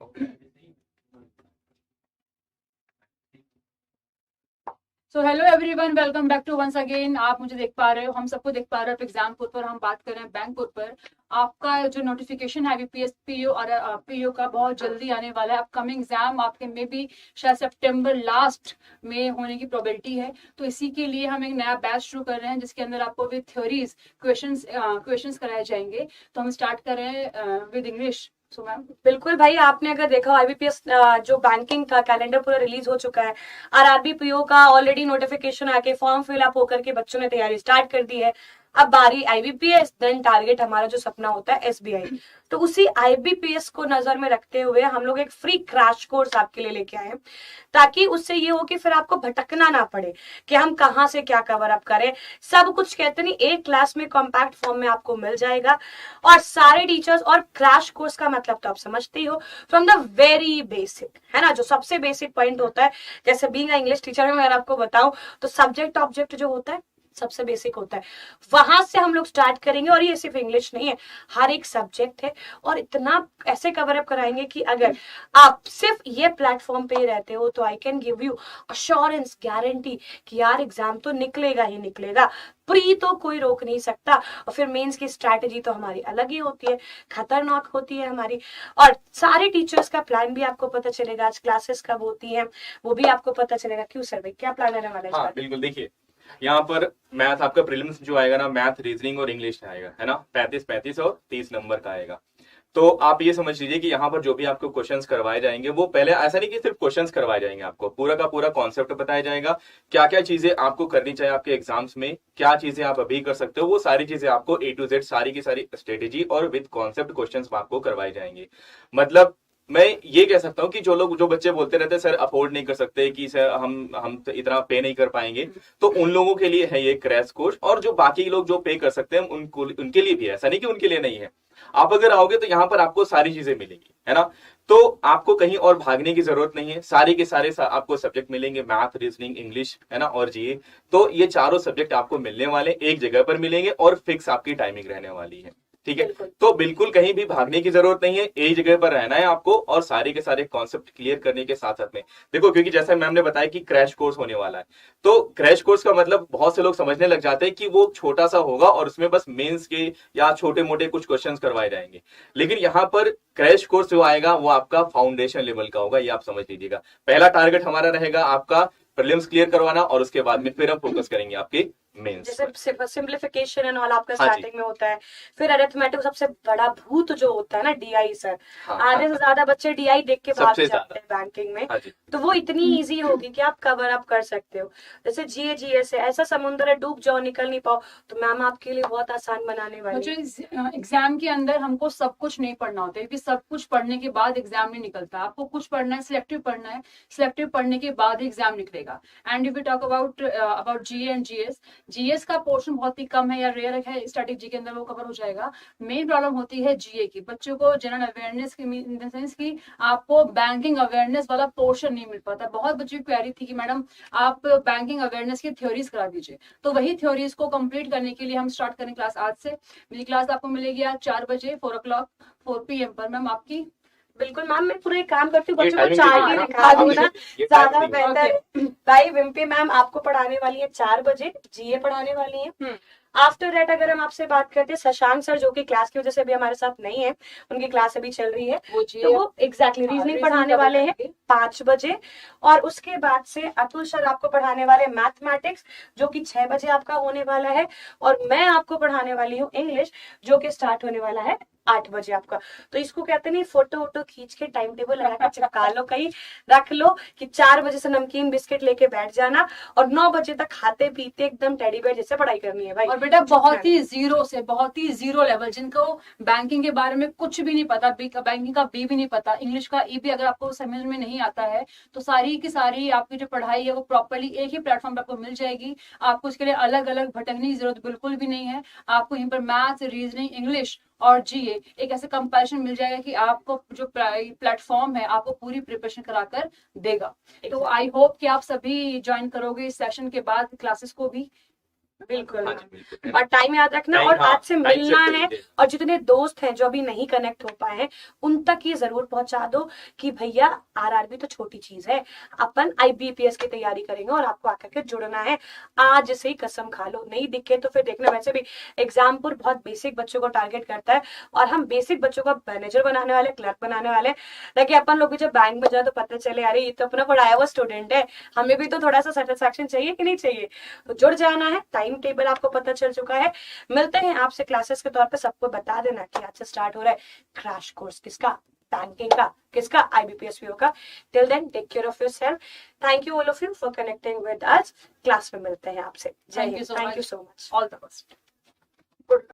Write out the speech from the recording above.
So hello everyone, welcome back to once again. आप मुझे देख पा रहे हो, हम सबको देख पा रहे हो। एग्जामपुर पर हम बात कर रहे हैं, बैंकपुर पर आपका जो नोटिफिकेशन है बीपीएस पीओ और पीओ का बहुत जल्दी आने वाला है। अपकमिंग एग्जाम आपके में भी शायद सितंबर लास्ट में होने की प्रोबेबिलिटी है। तो इसी के लिए हम एक नया बैच शुरू कर रहे हैं जिसके अंदर आपको विद थ्योरीज क्वेश्चंस कराए जाएंगे। तो हम स्टार्ट कर रहे हैं विद इंग्लिश। सो मैम, बिल्कुल भाई, आपने अगर देखा आईबीपीएस जो बैंकिंग का कैलेंडर पूरा रिलीज हो चुका है। आरआरबी पीओ का ऑलरेडी नोटिफिकेशन आके फॉर्म फिलअप होकर के बच्चों ने तैयारी स्टार्ट कर दी है। अब बारी आईबीपीएस, देन टारगेट हमारा जो सपना होता है एसबीआई। तो उसी आईबीपीएस को नजर में रखते हुए हम लोग एक फ्री क्रैश कोर्स आपके लिए लेके आए हैं, ताकि उससे ये हो कि फिर आपको भटकना ना पड़े कि हम कहाँ से क्या कवर अप करें। सब कुछ कहते नहीं, एक क्लास में कॉम्पैक्ट फॉर्म में आपको मिल जाएगा। और सारे टीचर्स, और क्रैश कोर्स का मतलब तो आप समझते ही हो, फ्रॉम द वेरी बेसिक, है ना, जो सबसे बेसिक पॉइंट होता है। जैसे बीइंग इंग्लिश टीचर में अगर आपको बताऊं तो सब्जेक्ट ऑब्जेक्ट जो होता है सबसे बेसिक होता है, वहां से हम लोग स्टार्ट करेंगे। और ये सिर्फ इंग्लिश नहीं है, हर एक सब्जेक्ट है। और इतना ऐसे कवर अप कराएंगे कि अगर आप सिर्फ ये प्लेटफॉर्म पे ही रहते हो तो I can give you assurance, guarantee कि यार एग्जाम तो निकलेगा ही निकलेगा। प्री तो कोई रोक नहीं सकता। और फिर मेंस की स्ट्रैटेजी तो हमारी अलग ही होती है, खतरनाक होती है हमारी। और सारे टीचर्स का प्लान भी आपको पता चलेगा, आज क्लासेस कब होती हैं वो भी आपको पता चलेगा। क्यों सर भाई, क्या प्लान रहने वाला है? हाँ बिल्कुल, देखिए यहाँ पर मैथ आपका प्रीलिम्स जो आएगा ना, मैथ, रीजनिंग और इंग्लिश आएगा, है ना। 35 और 30 नंबर का आएगा। तो आप ये समझ लीजिए कि यहाँ पर जो भी आपको क्वेश्चंस करवाए जाएंगे वो पहले ऐसा नहीं कि सिर्फ क्वेश्चंस करवाए जाएंगे, आपको पूरा का पूरा कॉन्सेप्ट बताया जाएगा। क्या क्या चीजें आपको करनी चाहिए आपके एग्जाम्स में, क्या चीजें आप अभी कर सकते हो, वो सारी चीजें आपको ए टू जेड सारी की सारी स्ट्रेटेजी और विद कॉन्सेप्ट क्वेश्चंस आपको करवाए जाएंगे। मतलब मैं ये कह सकता हूँ कि जो बच्चे बोलते रहते हैं सर अफोर्ड नहीं कर सकते, कि सर हम तो इतना पे नहीं कर पाएंगे, तो उन लोगों के लिए है ये क्रैश कोर्स। और जो बाकी लोग जो पे कर सकते हैं उनको, उनके लिए भी है, ऐसा नहीं कि उनके लिए नहीं है। आप अगर आओगे तो यहाँ पर आपको सारी चीजें मिलेंगी, है ना। तो आपको कहीं और भागने की जरूरत नहीं है, सारे के सारे आपको सब्जेक्ट मिलेंगे, मैथ, रीजनिंग, इंग्लिश, है ना, और जीए। तो ये चारों सब्जेक्ट आपको मिलने वाले, एक जगह पर मिलेंगे और फिक्स आपकी टाइमिंग रहने वाली है। ठीक है, तो बिल्कुल कहीं भी भागने की जरूरत नहीं है, एक जगह पर रहना है आपको और सारे के सारे कॉन्सेप्ट क्लियर करने के साथ साथ में देखो, क्योंकि जैसा मैम ने बताया कि क्रैश कोर्स होने वाला है। तो क्रैश कोर्स का मतलब बहुत से लोग समझने लग जाते हैं कि वो छोटा सा होगा और उसमें बस मेंस के या छोटे मोटे कुछ क्वेश्चंस करवाए जाएंगे। लेकिन यहाँ पर क्रैश कोर्स जो आएगा वो आपका फाउंडेशन लेवल का होगा, ये आप समझ लीजिएगा। पहला टारगेट हमारा रहेगा आपका प्रीलिम्स क्लियर करवाना, और उसके बाद में फिर हम फोकस करेंगे आपके मेंस। जैसे सिंप्लीफिकेशन एंड ऑल आपका हाँ स्टार्टिंग में होता है। फिर अरिथमेटिक सबसे बड़ा भूत जो होता है ना, डीआई सर। हाँ, आधे से ज्यादा बच्चे डीआई देख के भाग सबसे जाते हैं बैंकिंग में। हाँ जी। तो वो इतनी इजी होगी कि आप कवर अप कर सकते हो। जैसे जीए जीएस है, ऐसा समुद्र है, डूब जाओ निकल नहीं पाओ, तो मैम आपके लिए बहुत आसान बनाने वाली है। एग्जाम के अंदर हमको सब कुछ नहीं पढ़ना होता है, क्योंकि सब कुछ पढ़ने के बाद एग्जाम नहीं निकलता। आपको कुछ पढ़ना है, सिलेक्टिव पढ़ना है, सिलेक्टिव पढ़ने के बाद एग्जाम निकलेगा। And if you talk about GA and GS, GS का पोर्शन बहुत ही कम है या रेयर है, स्टैटिक जी के अंदर वो कवर हो जाएगा। मेन प्रॉब्लम होती है जीए की, बच्चों को जनरल अवेयरनेस की, इन द सेंस की आपको बैंकिंग अवेयरनेस वाला पोर्शन नहीं मिल पाता। बहुत बच्चों की क्वेरी थी कि मैडम आप बैंकिंग अवेयरनेस की थ्योरीज करा दीजिए। तो वही थ्योरीज को कंप्लीट करने के लिए हम स्टार्ट करें क्लास आज से। मेरी क्लास आपको मिलेगी आज 4 बजे 4 PM पर। मैम आपकी? बिल्कुल मैम, मैं पूरा एक काम करती हूँ, ये बच्चों को timing चार्ट देखिए ही ना, दिखा दूँ ना, ये ज्यादा timing है। बेहतर है। भाई विम्पी मैम आपको पढ़ाने वाली है 4 बजे, जीए पढ़ाने वाली है। आफ्टर दैट अगर हम आपसे बात करते हैं, शशांक सर जो कि क्लास की वजह से अभी हमारे साथ नहीं है, उनकी क्लास अभी चल रही है, तो वो एग्जैक्टली रीजनिंग पढ़ाने वाले हैं 5 बजे। और उसके बाद से अतुल सर आपको पढ़ाने वाले मैथमेटिक्स, जो कि 6 बजे आपका होने वाला है। और मैं आपको पढ़ाने वाली हूँ इंग्लिश, जो कि स्टार्ट होने वाला है 8 बजे आपका। तो इसको कहते नहीं, फोटो वोटो खींच के टाइम टेबल लगा के चिपका लो, कहीं रख लो कि 4 बजे से नमकीन बिस्किट लेके बैठ जाना और 9 बजे तक खाते पीते एकदम टेडी बेयर जैसे पढ़ाई करनी है भाई। और बेटा बहुत ही जीरो लेवल, जिनको बैंकिंग के बारे में कुछ भी नहीं पता, बैंकिंग का बी भी नहीं पता, इंग्लिश का ई भी अगर आपको समझ में नहीं आता है, तो सारी की सारी आपकी जो पढ़ाई है वो प्रॉपरली एक ही प्लेटफॉर्म पर आपको मिल जाएगी। आपको इसके लिए अलग अलग भटकने की जरूरत बिल्कुल भी नहीं है। आपको यहीं पर मैथ्स, रीजनिंग, इंग्लिश और जीए एक ऐसे कंपैरिजन मिल जाएगा कि आपको जो प्लेटफॉर्म है आपको पूरी प्रिपरेशन कराकर देगा। तो आई होप कि आप सभी ज्वाइन करोगे इस सेशन के बाद क्लासेस को भी। बिल्कुल हाँ जी बिल्कुल, है ना? और टाइम याद रखना टाइम, और हाँ, आज से टाइम मिलना सेट है। करिए। और जितने दोस्त हैं जो अभी नहीं कनेक्ट हो पाए हैं उन तक ये जरूर पहुंचा दो कि भैया आरआरबी तो छोटी चीज है, अपन आईबीपीएस की तैयारी करेंगे और आपको आकर के जुड़ना है। आज से ही कसम खा लो, नहीं दिखे तो फिर देखना। वैसे भी एग्जामपुर बहुत बेसिक बच्चों को टारगेट करता है और हम बेसिक बच्चों को मैनेजर बनाने वाले, क्लर्क बनाने वाले, ताकि अपन लोग भी जब बैंक में जाए तो पता चले अरे ये तो अपना पढ़ाया हुआ स्टूडेंट है, हमें भी तो थोड़ा सा सेटिस्फैक्शन चाहिए कि नहीं चाहिए। तो जुड़ जाना है, टाइम टेबल आपको पता चल चुका है। मिलते हैं आपसे क्लासेस के तौर पे, सबको बता देना कि आज से स्टार्ट हो रहा है क्रैश कोर्स किसका, बैंकिंग का, किसका, आईबीपीएस पीओ का। Till then take care of yourself. Thank you all of you for connecting with us. Class में मिलते हैं आपसे। Thank you so thank you much. So much. All the best. Good